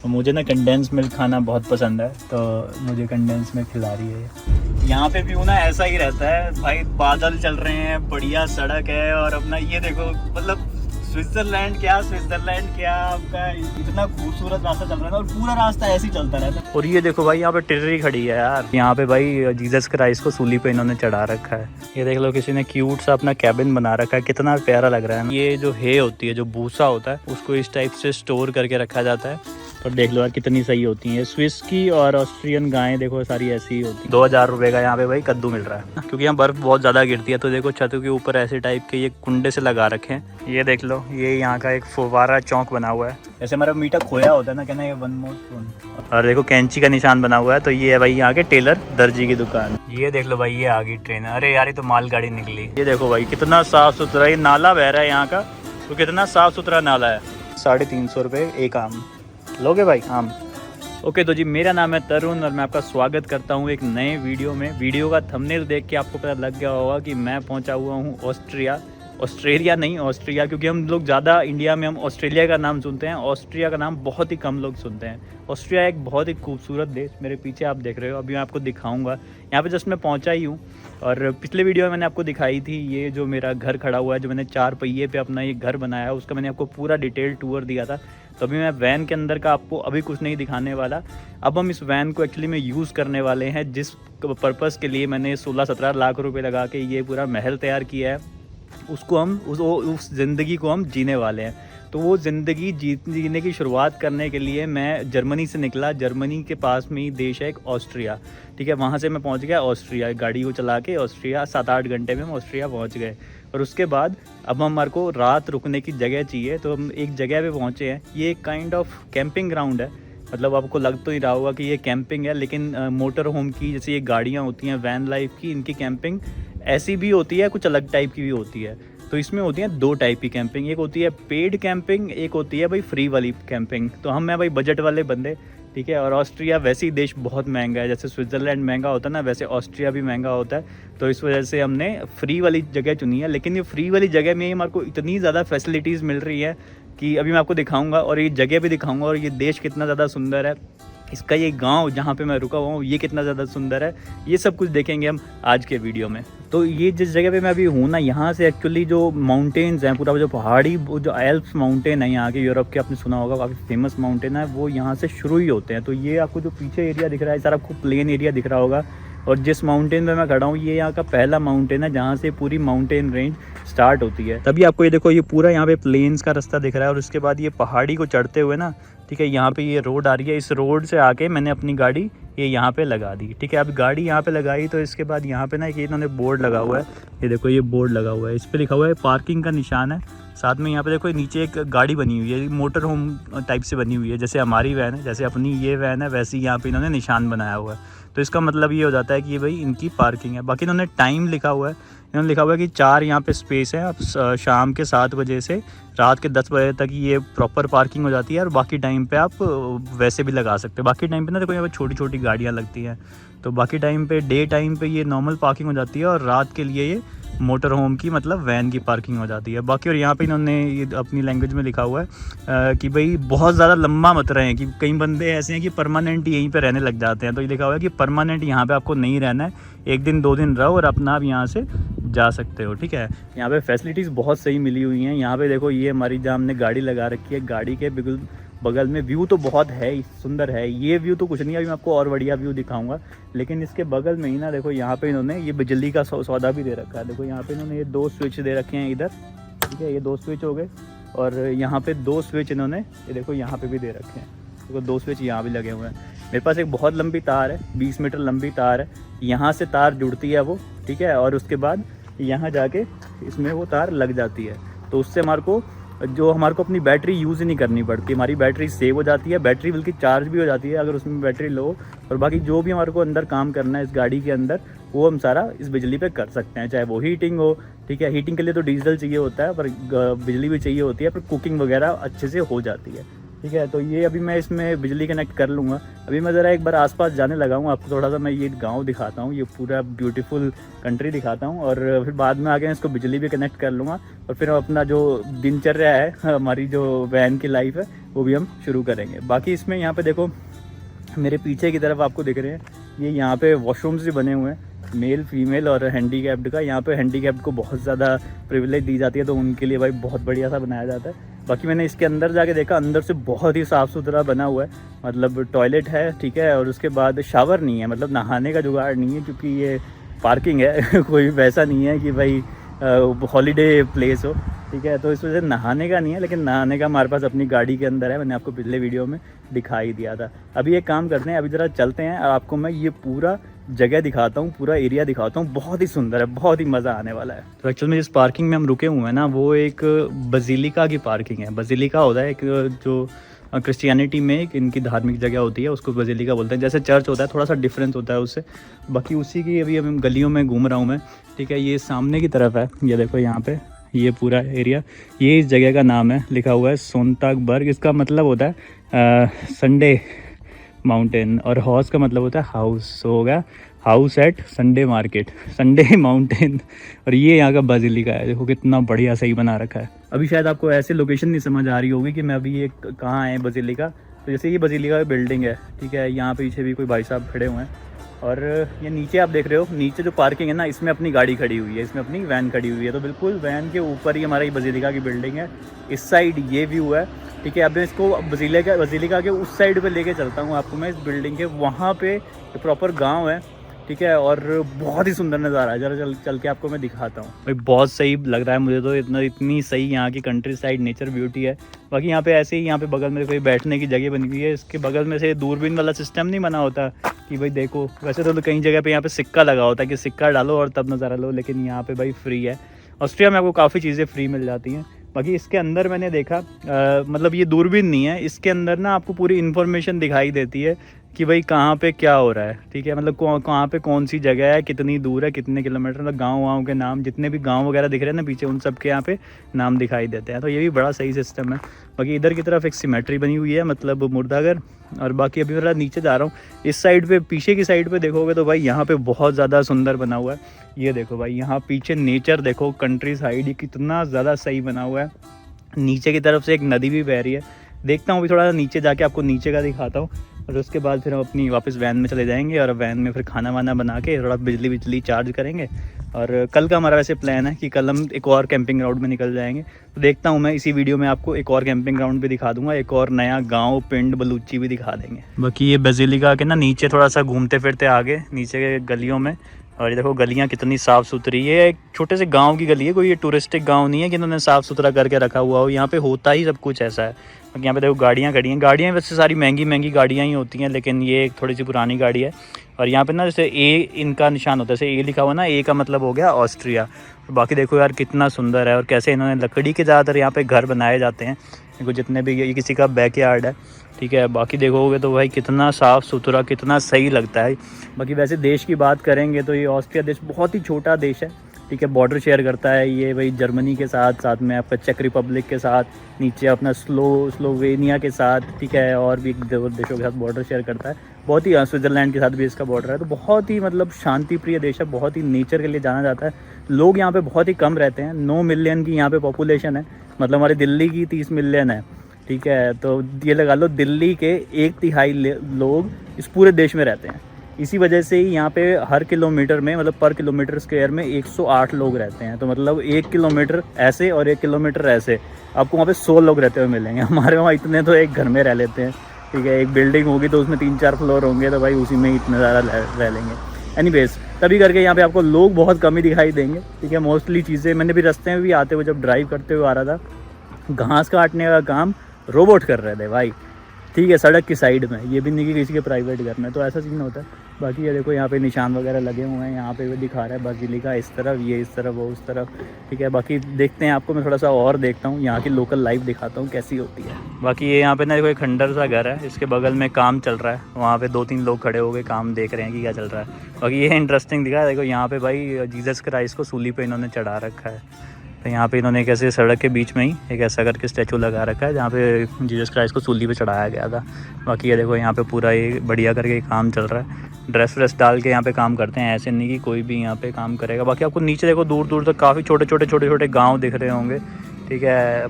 मुझे ना condense milk खाना बहुत पसंद है, तो मुझे कंडेंस मिल्क खिला रही है। यहाँ पे व्यू ना ऐसा ही रहता है भाई, बादल चल रहे हैं, बढ़िया सड़क है, और अपना ये देखो मतलब स्विट्जरलैंड क्या आपका इतना खूबसूरत रास्ता चल रहा है ना, और पूरा रास्ता ऐसे ही चलता रहता है। और ये देखो भाई यहाँ पे टिर्री खड़ी है यार, यहाँ पे भाई जीसस क्राइस्ट को सूली पे इन्होंने चढ़ा रखा है। ये देख लो किसी ने क्यूट सा अपना कैबिन बना रखा है, कितना प्यारा लग रहा है। ये जो है होती है, जो भूसा होता है, उसको इस टाइप से स्टोर करके रखा जाता है। और देख लो यार कितनी सही होती है। स्विस की और ऑस्ट्रियन गायें देखो सारी ऐसी ही होती है। 2000 रुपये का यहाँ पे भाई कद्दू मिल रहा है, क्योंकि यहाँ बर्फ बहुत ज़्यादा गिरती है। तो देखो छतों के ऊपर ऐसे टाइप के ये कुंडे से लगा रखे हैं। ये देख लो, ये यहाँ का एक फुवारा चौक बना हुआ है, जैसे हमारा मीठा खोया होता है ना, कहना ये वन मोर स्पून। और देखो कैंची का निशान बना हुआ है, तो ये है भाई यहाँ के टेलर दर्जी की दुकान। ये देख लो भाई, ये आ गई ट्रेन। अरे यार ये तो मालगाड़ी निकली। ये देखो भाई कितना साफ सुथरा ये नाला बह रहा है यहाँ का, तो कितना साफ सुथरा नाला है। 350 रुपये एक आम लोगे भाई, आम। ओके तो जी, मेरा नाम है तरुण और मैं आपका स्वागत करता हूँ एक नए वीडियो में। वीडियो का थंबनेल देख के आपको पता लग गया होगा कि मैं पहुँचा हुआ हूँ ऑस्ट्रेलिया नहीं, ऑस्ट्रिया, क्योंकि हम लोग ज़्यादा इंडिया में हम ऑस्ट्रेलिया का नाम सुनते हैं, ऑस्ट्रिया का नाम बहुत ही कम लोग सुनते हैं। ऑस्ट्रिया एक बहुत ही खूबसूरत देश, मेरे पीछे आप देख रहे हो, अभी मैं आपको दिखाऊंगा। यहाँ पे जस्ट मैं पहुँचा ही हूँ, और पिछले वीडियो में मैंने आपको दिखाई थी ये जो मेरा घर खड़ा हुआ है, जो मैंने 4 पहिए पे अपना ये घर बनाया है, उसका मैंने आपको पूरा डिटेल टूर दिया था। तो अभी मैं वैन के अंदर का आपको अभी कुछ नहीं दिखाने वाला। अब हम इस वैन को एक्चुअली में यूज़ करने वाले हैं, जिस पर्पज़ के लिए मैंने 16-17 लाख रुपए लगा के ये पूरा महल तैयार किया है, उसको हम उस ज़िंदगी को हम जीने वाले हैं। तो वो ज़िंदगी जीने की शुरुआत करने के लिए मैं जर्मनी से निकला। जर्मनी के पास में ही देश है एक ऑस्ट्रिया, ठीक है, वहाँ से मैं पहुँच गया ऑस्ट्रिया। गाड़ी को चला के ऑस्ट्रिया 7-8 घंटे में हम ऑस्ट्रिया पहुँच गए। और उसके बाद अब हमारे को रात रुकने की जगह चाहिए, तो हम एक जगह पे पहुँचे हैं। ये एक काइंड ऑफ कैंपिंग ग्राउंड है, मतलब आपको लग तो ही रहा होगा कि ये कैंपिंग है, लेकिन मोटर होम की जैसे ये गाड़ियाँ होती हैं वैन लाइफ की, इनकी कैंपिंग ऐसी भी होती है, कुछ अलग टाइप की भी होती है। तो इसमें होती है 2 टाइप की कैंपिंग, एक होती है पेड कैंपिंग, एक होती है भाई फ्री वाली कैंपिंग। तो हम हैं भाई बजट वाले बंदे, ठीक है। और ऑस्ट्रिया वैसे ही देश बहुत महंगा है, जैसे स्विट्ज़रलैंड महंगा होता है ना, वैसे ऑस्ट्रिया भी महंगा होता है। तो इस वजह से हमने फ्री वाली जगह चुनी है। लेकिन ये फ्री वाली जगह में हमारे को इतनी ज़्यादा फैसिलिटीज़ मिल रही है कि अभी मैं आपको दिखाऊंगा, और ये जगह भी दिखाऊंगा, और ये देश कितना ज़्यादा सुंदर है, इसका ये गांव जहाँ पे मैं रुका हुआ हूँ ये कितना ज़्यादा सुंदर है, ये सब कुछ देखेंगे हम आज के वीडियो में। तो ये जिस जगह पे मैं अभी हूँ ना, यहाँ से एक्चुअली जो माउंटेन्स हैं, पूरा जो पहाड़ी, वो जो एल्प्स माउंटेन है यहाँ के, यूरोप के, आपने सुना होगा, काफ़ी फेमस माउंटेन है, वो यहाँ से शुरू ही होते हैं। तो ये आपको जो पीछे एरिया दिख रहा है, सारा आपको प्लेन एरिया दिख रहा होगा। और जिस माउंटेन पे मैं खड़ा हूँ, ये यहाँ का पहला माउंटेन है जहाँ से पूरी माउंटेन रेंज स्टार्ट होती है। तभी आपको ये देखो, ये पूरा यहाँ पे प्लेन्स का रास्ता दिख रहा है, और उसके बाद ये पहाड़ी को चढ़ते हुए ना, ठीक है, यहाँ पे ये रोड आ रही है। इस रोड से आके मैंने अपनी गाड़ी ये यहाँ पे लगा दी, ठीक है। अब गाड़ी यहाँ पे लगाई, तो इसके बाद यहाँ पे ना एक इन्होंने बोर्ड लगा हुआ है, ये देखो ये बोर्ड लगा हुआ है, इस पे लिखा हुआ है पार्किंग का निशान है। साथ में यहाँ पे देखो नीचे एक गाड़ी बनी हुई है, मोटर होम टाइप से बनी हुई है, जैसे हमारी वैन है, जैसे अपनी ये वैन है, वैसे ही यहाँ पे इन्होंने निशान बनाया हुआ है। तो इसका मतलब ये हो जाता है कि ये भाई इनकी पार्किंग है। बाकी इन्होंने टाइम लिखा हुआ है, इन्होंने लिखा हुआ है कि 4 यहाँ पे स्पेस है। अब शाम के 7 बजे से रात के 10 बजे तक ये प्रॉपर पार्किंग हो जाती है, और बाकी टाइम पे आप वैसे भी लगा सकते हो। बाकी टाइम पे ना देखो यहाँ पे छोटी छोटी गाड़ियाँ लगती हैं, तो बाकी टाइम पे, डे टाइम पे ये नॉर्मल पार्किंग हो जाती है, और रात के लिए ये मोटर होम की, मतलब वैन की पार्किंग हो जाती है। बाकी और यहाँ पे इन्होंने ये अपनी लैंग्वेज में लिखा हुआ है कि भाई बहुत ज़्यादा लंबा मत रहें, कि कई बंदे ऐसे हैं कि परमानेंट यहीं पे रहने लग जाते हैं। तो ये लिखा हुआ है कि परमानेंट यहाँ पे आपको नहीं रहना है, 1 दिन 2 दिन रहो और अपना आप यहाँ से जा सकते हो, ठीक है। यहाँ पे फैसिलिटीज़ बहुत सही मिली हुई हैं। यहाँ पे देखो, ये हमारी जहाँ हमने गाड़ी लगा रखी है, गाड़ी के बिल्कुल बगल में व्यू तो बहुत है, सुंदर है। ये व्यू तो कुछ नहीं, अभी मैं आपको और बढ़िया व्यू दिखाऊंगा, लेकिन इसके बगल में ही ना देखो, यहाँ पे इन्होंने ये बिजली का सौदा भी दे रखा है। देखो यहाँ पे इन्होंने ये 2 स्विच दे रखे हैं इधर, ठीक है, ये 2 स्विच हो गए, और यहाँ पे 2 स्विच इन्होंने ये देखो यहाँ पे भी दे रखे हैं। देखो 2 स्विच यहाँ भी लगे हुए हैं। मेरे पास एक बहुत लंबी तार है, 20 मीटर लंबी तार है, यहाँ से तार जुड़ती है वो, ठीक है, और उसके बाद यहाँ जाके इसमें वो तार लग जाती है। तो उससे हमारे को अपनी बैटरी यूज़ ही नहीं करनी पड़ती, हमारी बैटरी सेव हो जाती है, बैटरी बल्कि चार्ज भी हो जाती है अगर उसमें बैटरी लो। और बाकी जो भी हमारे को अंदर काम करना है इस गाड़ी के अंदर, वो हम सारा इस बिजली पे कर सकते हैं, चाहे वो हीटिंग हो, ठीक है। हीटिंग के लिए तो डीजल चाहिए होता है, पर बिजली भी चाहिए होती है, पर कुकिंग वगैरह अच्छे से हो जाती है, ठीक है। तो ये अभी मैं इसमें बिजली कनेक्ट कर लूँगा। अभी मैं ज़रा एक बार आसपास जाने लगा हूँ, आपको थोड़ा सा मैं ये गांव दिखाता हूँ, ये पूरा ब्यूटीफुल कंट्री दिखाता हूँ, और फिर बाद में आगे इसको बिजली भी कनेक्ट कर लूँगा, और फिर अपना जो दिनचर्या है, हमारी जो वैन की लाइफ है, वो भी हम शुरू करेंगे। बाकी इसमें यहाँ पे देखो मेरे पीछे की तरफ आपको दिख रहे हैं ये यहाँ पे वॉशरूम्स भी बने हुए हैं, मेल फीमेल और हैंडीकैप्ड का। यहाँ पे हैंडीकैप्ड को बहुत ज़्यादा प्रिविलेज दी जाती है, तो उनके लिए भाई बहुत बढ़िया सा बनाया जाता है। बाकी मैंने इसके अंदर जाके देखा, अंदर से बहुत ही साफ़ सुथरा बना हुआ है, मतलब टॉयलेट है, ठीक है, और उसके बाद शावर नहीं है, मतलब नहाने का जुगाड़ नहीं है, क्योंकि ये पार्किंग है कोई वैसा नहीं है कि भाई हॉलीडे प्लेस हो, ठीक है। तो इस वजह से नहाने का नहीं है, लेकिन नहाने का हमारे पास अपनी गाड़ी के अंदर है, मैंने आपको पिछले वीडियो में दिखाई दिया था। अभी एक काम करते हैं, अभी ज़रा चलते हैं और आपको मैं ये पूरा जगह दिखाता हूँ, पूरा एरिया दिखाता हूँ। बहुत ही सुंदर है, बहुत ही मज़ा आने वाला है। तो एक्चुअल में जिस पार्किंग में हम रुके हुए हैं ना, वो एक बजीलिका की पार्किंग है। बजीलिका होता है एक जो क्रिश्चियनिटी में एक इनकी धार्मिक जगह होती है, उसको बजीलिका बोलते हैं। जैसे चर्च होता है, थोड़ा सा डिफरेंस होता है उससे। बाकी उसी की अभी हम गलियों में घूम रहा हूँ मैं, ठीक है। ये सामने की तरफ है, ये देखो यहाँ पे ये पूरा एरिया, ये इस जगह का नाम है, लिखा हुआ है सोनतागबर्ग। इसका मतलब होता है संडे माउंटेन, और हॉर्स का मतलब होता है हाउस। हो गया house at Sunday market, Sunday mountain. और ये यहाँ का बजीलिका है, देखो कितना बढ़िया सही बना रखा है। अभी शायद आपको ऐसे लोकेशन नहीं समझ आ रही होगी कि मैं अभी ये कहाँ है बजीलिका। तो जैसे ये बजीलिका बिल्डिंग है, ठीक है, यहाँ पीछे भी कोई भाई साहब खड़े हुए हैं, और ये नीचे आप देख रहे हो, नीचे जो पार्किंग है ना, इसमें अपनी गाड़ी खड़ी हुई है, इसमें अपनी वैन खड़ी हुई है। तो बिल्कुल वैन के ऊपर ही हमारा ये बजीलिका की बिल्डिंग है। इस साइड ये व्यू है, ठीक है। अब मैं इसको बजीलिका के उस साइड पे लेके चलता हूँ आपको मैं, इस बिल्डिंग के वहाँ पे प्रॉपर गांव है, ठीक है, और बहुत ही सुंदर नज़ारा है। जरा चल के आपको मैं दिखाता हूँ भाई, बहुत सही लग रहा है मुझे तो, इतनी सही यहाँ की कंट्री साइड नेचर ब्यूटी है। बाकी यहाँ पे ऐसे ही, यहाँ पे बगल में कोई बैठने की जगह बनी हुई है, इसके बगल में से दूरबीन वाला सिस्टम नहीं बना होता कि भाई देखो। वैसे तो कई जगह पे यहाँ पे सिक्का लगा होता है कि सिक्का डालो और तब नज़ारा लो, लेकिन यहाँ पे भाई फ्री है। ऑस्ट्रिया में आपको काफ़ी चीज़ें फ्री मिल जाती हैं। बाकी इसके अंदर मैंने देखा, मतलब ये दूरबीन नहीं है, इसके अंदर ना आपको पूरी इन्फॉर्मेशन दिखाई देती है कि भाई कहाँ पे क्या हो रहा है, ठीक है। मतलब कहाँ पे कौन सी जगह है, कितनी दूर है, कितने किलोमीटर, मतलब गाँव के नाम, जितने भी गाँव वगैरह दिख रहे हैं ना पीछे, उन सब के यहाँ पे नाम दिखाई देते हैं। तो ये भी बड़ा सही सिस्टम है। बाकी इधर की तरफ एक सिमेट्री बनी हुई है, मतलब मुर्दाघर। और बाकी अभी मेरा नीचे जा रहा हूँ, इस साइड पे, पीछे की साइड पे देखोगे तो भाई यहाँ पे बहुत ज़्यादा सुंदर बना हुआ है। ये देखो भाई, यहाँ पीछे नेचर देखो, कंट्री साइड ही कितना ज़्यादा सही बना हुआ है। नीचे की तरफ से एक नदी भी बह रही है। देखता हूँ अभी थोड़ा नीचे जाके आपको नीचे का दिखाता हूँ, और उसके बाद फिर हम अपनी वापस वैन में चले जाएंगे, और वैन में फिर खाना वाना बना के थोड़ा बिजली चार्ज करेंगे। और कल का हमारा वैसे प्लान है कि कल हम एक और कैंपिंग ग्राउंड में निकल जाएंगे। तो देखता हूँ मैं इसी वीडियो में आपको एक और कैंपिंग ग्राउंड भी दिखा दूंगा, एक और नया गांव पिंड बलूची भी दिखा देंगे। बाकी ये बजीलिका के ना नीचे थोड़ा सा घूमते फिरते आगे नीचे के गलियों में, और ये देखो गलियाँ कितनी साफ़ सुथरी है। एक छोटे से गांव की गली है, कोई ये टूरिस्टिक गांव नहीं है कि इन्होंने साफ़ सुथरा करके रखा हुआ हो। यहाँ पे होता ही सब कुछ ऐसा है। यहाँ पे देखो गाड़ियाँ खड़ी हैं, गाड़ियाँ वैसे सारी महंगी गाड़ियाँ ही होती हैं, लेकिन ये एक थोड़ी सी पुरानी गाड़ी है। और यहाँ पे ना जैसे ए इनका निशान होता है, जैसे ए लिखा हुआ ना, ए का मतलब हो गया ऑस्ट्रिया। बाकी देखो यार कितना सुंदर है, और कैसे इन्होंने लकड़ी के ज़्यादातर यहाँ पे घर बनाए जाते हैं। देखो जितने भी, ये किसी का बैकयार्ड है, ठीक है। बाकी देखोगे तो भाई कितना साफ़ सुथरा, कितना सही लगता है। बाकी वैसे देश की बात करेंगे तो ये ऑस्ट्रिया देश बहुत ही छोटा देश है, ठीक है। बॉर्डर शेयर करता है ये भाई जर्मनी के साथ, साथ में आपका चेक रिपब्लिक के साथ, नीचे अपना स्लोवेनिया के साथ, ठीक है, और भी देशों के साथ बॉर्डर शेयर करता है। बहुत ही, स्विट्ज़रलैंड के साथ भी इसका बॉर्डर है। तो बहुत ही मतलब शांति प्रिय देश है, बहुत ही नेचर के लिए जाना जाता है। लोग यहाँ पे बहुत ही कम रहते हैं, 9 मिलियन की यहाँ पे पॉपुलेशन है, मतलब हमारी दिल्ली की 30 मिलियन है, ठीक है। तो ये लगा लो दिल्ली के 1/3 लोग इस पूरे देश में रहते हैं। इसी वजह से ही यहाँ पे हर किलोमीटर में, मतलब पर किलोमीटर स्क्वायर में 108 लोग रहते हैं। तो मतलब 1 किलोमीटर ऐसे और 1 किलोमीटर ऐसे, आपको वहाँ पे 100 लोग रहते हुए मिलेंगे। हमारे वहाँ इतने तो एक घर में रह लेते हैं, ठीक है। एक बिल्डिंग होगी तो उसमें 3-4 फ्लोर होंगे, तो भाई उसी में इतने ज़्यादा रह लेंगे। एनीवेज, तभी करके यहाँ पे आपको लोग बहुत कम ही दिखाई देंगे, ठीक है। मोस्टली चीज़ें, मैंने भी रास्ते में भी आते हुए जब ड्राइव करते हुए आ रहा था, घास काटने का काम रोबोट कर रहे थे भाई, ठीक है, सड़क की साइड में। ये भी नहीं कि किसी के प्राइवेट घर में, तो ऐसा सीन होता है। बाकी ये देखो यहाँ पे निशान वगैरह लगे हुए हैं, यहाँ पे वो दिखा रहा है बजीलिका इस तरफ, ये इस तरफ, वो उस तरफ, ठीक है। बाकी देखते हैं, आपको मैं थोड़ा सा और देखता हूँ, यहाँ की लोकल लाइफ दिखाता हूँ कैसी होती है। बाकी ये यहाँ पे ना देखो एक खंडर सा घर है, इसके बगल में काम चल रहा है, वहाँ पे 2-3 लोग खड़े हो गए काम देख रहे हैं कि क्या चल रहा है। बाकी ये इंटरेस्टिंग दिखा है, देखो यहाँ पे भाई जीसस क्राइस्ट को सूली पे इन्होंने चढ़ा रखा है। तो यहाँ पे इन्होंने एक ऐसे सड़क के बीच में ही एक ऐसा करके स्टैचू लगा रखा है जहाँ पे जीसस क्राइस्ट को सूली पे चढ़ाया गया था। बाकी ये देखो यहाँ पे पूरा ये बढ़िया करके काम चल रहा है, ड्रेस डाल के यहाँ पे काम करते हैं, ऐसे नहीं कि कोई भी यहाँ पे काम करेगा। बाकी आपको नीचे देखो दूर दूर तक काफ़ी छोटे छोटे गाँव दिख रहे होंगे, ठीक है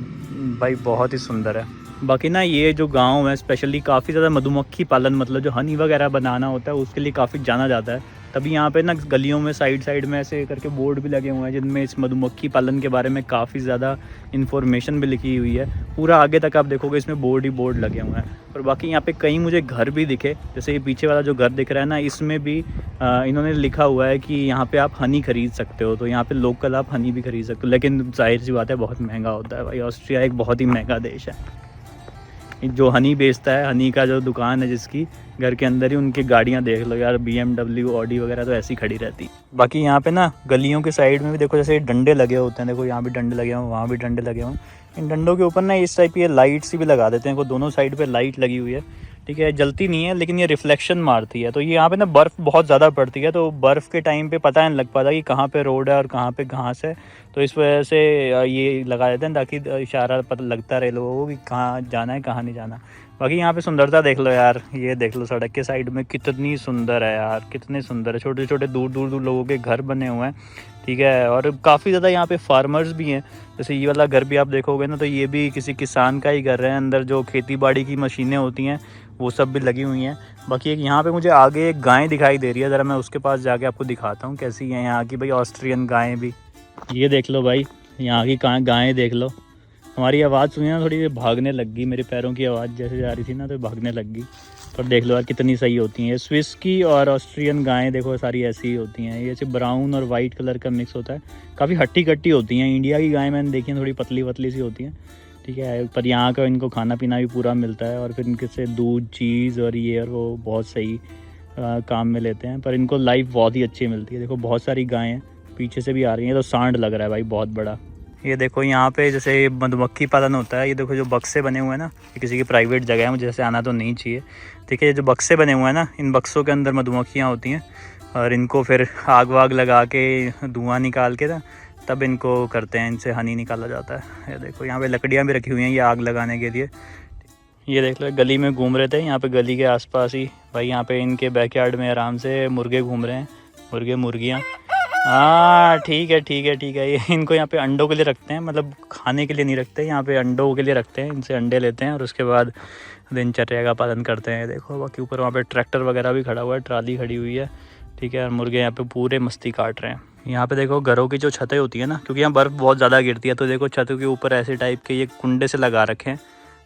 भाई, बहुत ही सुंदर है। बाकी ना ये जो गांव है स्पेशली काफ़ी ज़्यादा मधुमक्खी पालन, मतलब जो हनी वगैरह बनाना होता है उसके लिए काफ़ी जाना जाता है। तभी यहाँ पे ना गलियों में साइड साइड में ऐसे करके बोर्ड भी लगे हुए हैं जिनमें इस मधुमक्खी पालन के बारे में काफ़ी ज़्यादा इन्फॉर्मेशन भी लिखी हुई है। पूरा आगे तक आप देखोगे इसमें बोर्ड ही बोर्ड लगे हुए हैं। और बाकी यहाँ पे कई मुझे घर भी दिखे, जैसे ये पीछे वाला जो घर दिख रहा है ना, इसमें भी इन्होंने लिखा हुआ है कि यहाँ पे आप हनी खरीद सकते हो। तो यहाँ पे लोकल आप हनी भी खरीद सकते हो, लेकिन जाहिर सी बात है बहुत महंगा होता है भाई। ऑस्ट्रिया एक बहुत ही महंगा देश है। जो हनी बेचता है, हनी का जो दुकान है जिसकी, घर के अंदर ही उनकी गाड़ियाँ देख लो यार, BMW ऑडी वगैरह तो ऐसी खड़ी रहती। बाकी यहाँ पे ना गलियों के साइड में भी देखो जैसे डंडे लगे होते हैं, देखो यहाँ भी डंडे लगे हुए, वहाँ भी डंडे लगे हुए। इन डंडों के ऊपर ना इस टाइप की लाइट्स भी लगा देते हैं, को दोनों साइड पे लाइट लगी हुई है, ठीक है। जलती नहीं है लेकिन ये रिफ्लेक्शन मारती है। तो ये यहाँ पे ना बर्फ़ बहुत ज़्यादा पड़ती है, तो बर्फ़ के टाइम पे पता नहीं लग पाता कि कहाँ पे रोड है और कहाँ पे घास है। तो इस वजह से ये लगा देते हैं ताकि इशारा पता लगता रहे लोगों को कि कहाँ जाना है कहाँ नहीं जाना। बाकी यहाँ पे सुंदरता देख लो यार, ये देख लो सड़क के साइड में कितनी सुंदर है यार, कितने सुंदर है। छोटे छोटे दूर दूर दूर लोगों के घर बने हुए हैं, ठीक है। और काफ़ी ज़्यादा यहाँ पे फार्मर्स भी हैं। जैसे ये वाला घर भी आप देखोगे ना, तो ये भी किसी किसान का ही घर है। अंदर जो खेती बाड़ी की मशीनें होती हैं वो सब भी लगी हुई हैं। बाकी एक यहाँ पे मुझे आगे एक गाय दिखाई दे रही है, ज़रा मैं उसके पास जाके आपको दिखाता हूँ कैसी है यहाँ की भाई ऑस्ट्रियन गायें भी। ये देख लो भाई, यहाँ की गायें देख लो। हमारी आवाज़ सुनी ना, थोड़ी भागने लग गई, मेरे पैरों की आवाज़ जैसे जा रही थी ना तो भागने लग गई। पर देख लो यार कितनी सही होती हैं। स्विस की और ऑस्ट्रियन गायें देखो सारी ऐसी ही होती हैं। ये सिर्फ ब्राउन और वाइट कलर का मिक्स होता है, काफ़ी हट्टी कट्टी होती हैं। इंडिया की गाय मैंने देखी है थोड़ी पतली पतली सी होती हैं, ठीक है। पर यहाँ का इनको खाना पीना भी पूरा मिलता है और फिर इनके से दूध, चीज़ और ये और वो बहुत सही काम में लेते हैं। पर इनको लाइफ बहुत ही अच्छी मिलती है। देखो बहुत सारी गायें हैं, पीछे से भी आ रही हैं, तो सांड लग रहा है भाई बहुत बड़ा। ये देखो यहाँ पे जैसे मधुमक्खी पालन होता है, ये देखो जो बक्से बने हुए हैं ना, ये किसी की प्राइवेट जगह है, मुझे जैसे आना तो नहीं चाहिए, ठीक है। ये जो बक्से बने हुए हैं ना, इन बक्सों के अंदर मधुमक्खियाँ होती हैं और इनको फिर आग वाग लगा के धुआं निकाल के ना तब इनको करते हैं, इनसे हनी निकाला जाता है। ये देखो यहाँ पे लकड़ियाँ भी रखी हुई हैं ये आग लगाने के लिए। ये देख लो गली में घूम रहे थे, यहाँ पे गली के आसपास ही भाई, यहाँ पे इनके बैकयार्ड में आराम से मुर्गे घूम रहे हैं, मुर्गे मुर्गियाँ। हाँ ठीक है ठीक है ठीक है। ये इनको यहाँ पे अंडों के लिए रखते हैं, मतलब खाने के लिए नहीं रखते, यहाँ पे अंडों के लिए रखते हैं। इनसे अंडे लेते हैं और उसके बाद दिनचर्या का पालन करते हैं। देखो बाकी ऊपर वहाँ पे ट्रैक्टर वगैरह भी खड़ा हुआ है, ट्राली खड़ी हुई है, ठीक है। और मुर्गे यहाँ पे पूरे मस्ती काट रहे हैं। यहाँ पे देखो घरों की जो छतें होती है ना, क्योंकि यहाँ बर्फ़ बहुत ज़्यादा गिरती है, तो देखो छतों के ऊपर ऐसे टाइप के ये कुंडे से लगा रखे हैं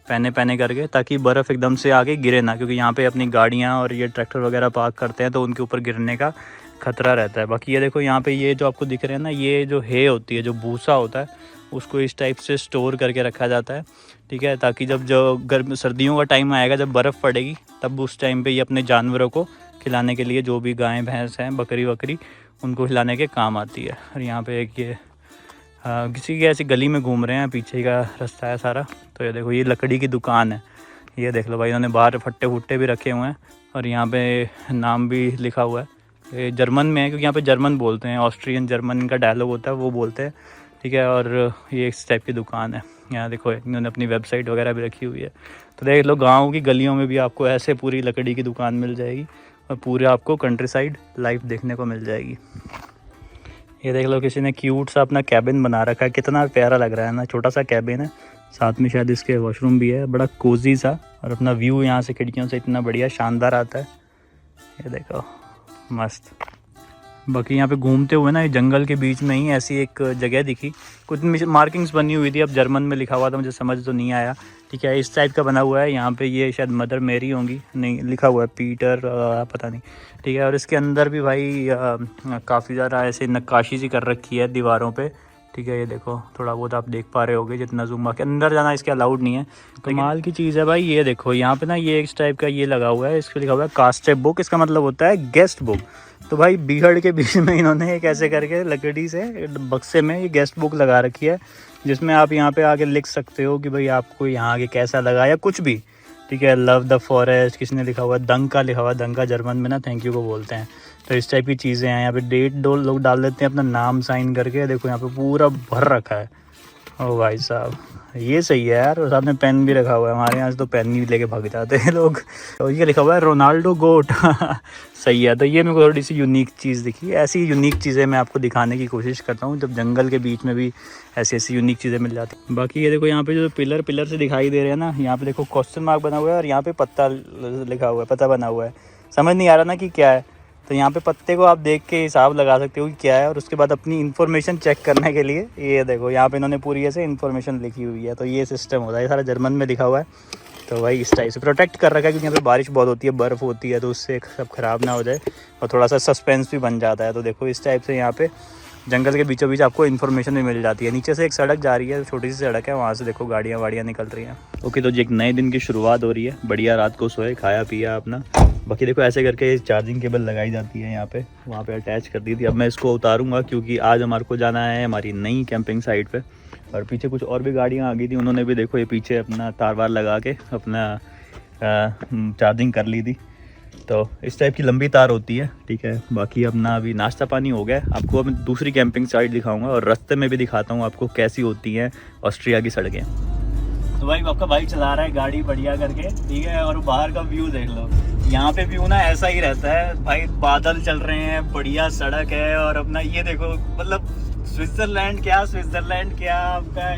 पहने पहने करके, ताकि बर्फ़ एकदम से आके गिरे ना, क्योंकि यहाँ पे अपनी गाड़ियाँ और ये ट्रैक्टर वगैरह पार्क करते हैं तो उनके ऊपर गिरने का खतरा रहता है। बाकी ये देखो यहाँ पे ये जो आपको दिख रहे हैं ना, ये जो है होती है, जो भूसा होता है, उसको इस टाइप से स्टोर करके रखा जाता है, ठीक है। ताकि जब जो गर्म सर्दियों का टाइम आएगा, जब बर्फ़ पड़ेगी, तब उस टाइम पे ये अपने जानवरों को खिलाने के लिए, जो भी गाय भैंस हैं, बकरी वकरी, उनको खिलाने के काम आती है। और यहाँ पे एक ये किसी की ऐसी गली में घूम रहे हैं, पीछे का रास्ता है सारा। तो ये देखो ये लकड़ी की दुकान है, ये देख लो भाई, इन्होंने बाहर फट्टे फुट्टे भी रखे हुए हैं और यहाँ पे नाम भी लिखा हुआ है। ये जर्मन में है, क्योंकि यहाँ पे जर्मन बोलते हैं, ऑस्ट्रियन जर्मन इनका डायलॉग होता है, वो बोलते हैं, ठीक है। और ये इस टाइप की दुकान है। यहाँ देखो इन्होंने अपनी वेबसाइट वगैरह भी रखी हुई है। तो देख लो गाँव की गलियों में भी आपको ऐसे पूरी लकड़ी की दुकान मिल जाएगी और पूरे आपको कंट्री साइड लाइफ देखने को मिल जाएगी। ये देख लो किसी ने क्यूट सा अपना कैबिन बना रखा है, कितना प्यारा लग रहा है ना, छोटा सा कैबिन है, साथ में शायद इसके वॉशरूम भी है, बड़ा कोजी सा। और अपना व्यू यहाँ से खिड़कियों से इतना बढ़िया शानदार आता है, ये देखो मस्त। बाकी यहाँ पे घूमते हुए ना ये जंगल के बीच में ही ऐसी एक जगह दिखी, कुछ मार्किंग्स बनी हुई थी, अब जर्मन में लिखा हुआ था, मुझे समझ तो नहीं आया, ठीक है। इस टाइप का बना हुआ है। यहाँ पे ये शायद मदर मेरी होंगी, नहीं लिखा हुआ है पीटर, पता नहीं, ठीक है। और इसके अंदर भी भाई काफ़ी ज़्यादा ऐसे नक्काशी सी कर रखी है दीवारों पे, ठीक है। ये देखो थोड़ा बहुत आप देख पा रहे होगे, जितना जूम के अंदर जाना इसके अलाउड नहीं है। कमाल की चीज़ है भाई, ये देखो यहाँ पे ना ये इस टाइप का ये लगा हुआ है, इस पर लिखा हुआ है कास्टे बुक, इसका मतलब होता है गेस्ट बुक। तो भाई बीहड़ के बीच में इन्होंने एक ऐसे करके लकड़ी से बक्से में ये गेस्ट बुक लगा रखी है, जिसमें आप यहाँ पे आके लिख सकते हो कि भाई आपको यहाँ आके कैसा लगा या कुछ भी, ठीक है। लव द फॉरेस्ट, किसने लिखा हुआ है, दंका लिखा हुआ है, दंका जर्मन में ना थैंक यू को बोलते हैं। तो इस टाइप की चीज़ें हैं। यहाँ पे डेट दो लोग डाल देते हैं अपना नाम साइन करके, देखो यहाँ पे पूरा भर रखा है, ओ भाई साहब, ये सही है यार, और साथ में पेन भी रखा हुआ है। हमारे यहाँ से तो पेन भी लेके भाग जाते हैं लोग। और ये लिखा हुआ है रोनाल्डो गोट। सही है। तो ये मेरे को थोड़ी सी यूनिक चीज़ दिखी। ऐसी यूनिक चीज़ें मैं आपको दिखाने की कोशिश करता हूँ, जब जंगल के बीच में भी ऐसी ऐसी यूनिक चीज़ें मिल जाती हैं। बाकी ये देखो यहाँ पे जो पिलर से दिखाई दे रहे हैं ना, यहाँ पे देखो क्वेश्चन मार्क बना हुआ है और यहाँ पे पत्ता लिखा हुआ है, पता बना हुआ है। समझ नहीं आ रहा ना कि क्या है। तो यहाँ पे पत्ते को आप देख के हिसाब लगा सकते हो कि क्या है, और उसके बाद अपनी इन्फॉर्मेशन चेक करने के लिए ये देखो यहाँ पे इन्होंने पूरी ऐसे इन्फॉर्मेशन लिखी हुई है। तो ये सिस्टम होता है, ये सारा जर्मन में लिखा हुआ है। तो भाई इस टाइप से प्रोटेक्ट कर रखा है, क्योंकि यहाँ पे बारिश बहुत होती है, बर्फ़ होती है, तो उससे सब ख़राब ना हो जाए और थोड़ा सा सस्पेंस भी बन जाता है। तो देखो इस टाइप से यहाँ पे जंगल के बीचों बीच आपको इन्फॉर्मेशन भी मिल जाती है। नीचे से एक सड़क जा रही है, छोटी सी सड़क है, वहाँ से देखो गाड़ियाँ वाड़ियाँ निकल रही हैं। ओके, तो एक नए दिन की शुरुआत हो रही है। बढ़िया रात को सोए, खाया पिया अपना। बाकी देखो ऐसे करके चार्जिंग केबल लगाई जाती है यहाँ पे, वहाँ पे अटैच कर दी थी। अब मैं इसको उतारूंगा क्योंकि आज हमारे को जाना है हमारी नई कैंपिंग साइट पे। और पीछे कुछ और भी गाड़ियाँ आ गई थी, उन्होंने भी देखो ये पीछे अपना तार वार लगा के अपना चार्जिंग कर ली थी। तो इस टाइप की लंबी तार होती है, ठीक है। बाकी अपना अभी नाश्ता पानी हो गया। आपको अब दूसरी कैंपिंग साइट दिखाऊंगा और रास्ते में भी दिखाता हूँ आपको कैसी होती हैं ऑस्ट्रिया की सड़कें। तो भाई आपका भाई चला रहा है गाड़ी बढ़िया करके, ठीक है। और बाहर का व्यू देख लो, यहाँ पे व्यू ना ऐसा ही रहता है भाई। बादल चल रहे हैं, बढ़िया सड़क है, और अपना ये देखो मतलब स्विट्जरलैंड क्या आपका,